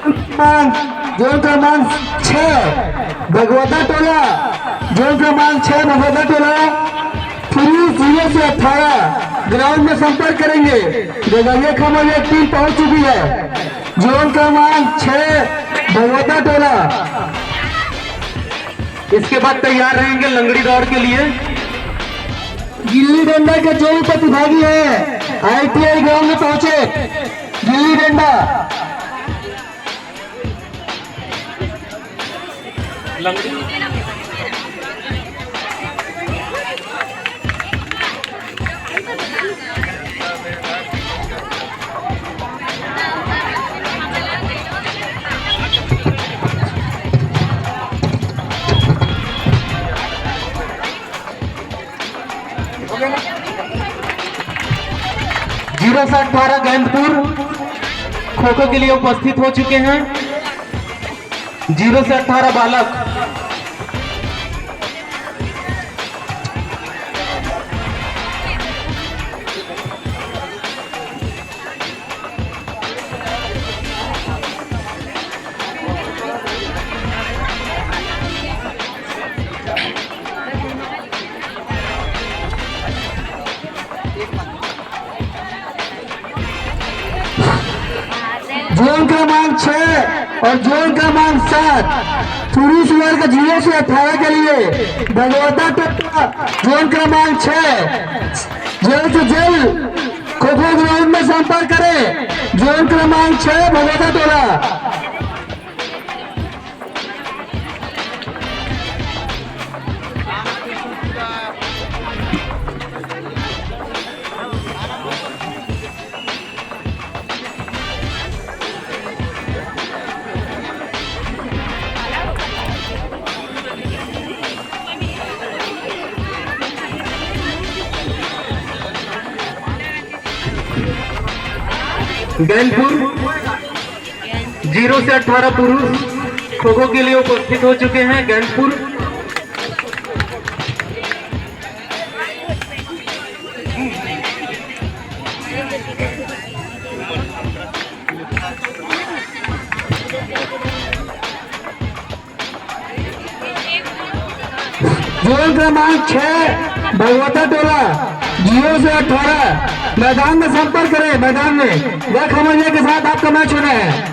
Zone क्रमांक 6 भगवता टोला, zone क्रमांक 6 भगवता टोला फ्री 0 से 18 ग्राउंड में संपर्क करेंगे। जगह खबर एक टीम पहुंच चुकी है। जोन क्रमांक 6 भगवता टोला, इसके बाद तैयार रहेंगे लंगड़ी दौड़ के लिए। गिल्ली डंडा के जो भी प्रतिभागी है ITI ग्राउंड में पहुंचे। गिल्ली डंडा, जीरो से 18 गैंदपुर खो खो के लिए उपस्थित हो चुके हैं। 0 से 18 बालक। जोन क्रमांक 6 और जोन क्रमांक 7 पुरुष वर्ग 0 से 18 के लिए भगवता टोला जोन क्रमांक 6 जल्द से जल्द खो खो ग्राउंड में संपर्क करें। जोन क्रमांक 6 भगवता टोला। गैंदपुर 0 से 18 पुरुष खो खो के लिए उपस्थित हो चुके हैं। गैंदपुर जोन क्रमांक 6 भगवता टोला 0 से 18 मैदान में संपर्क करें। मैदान में वह खमरिया के साथ आपका मैच होना है।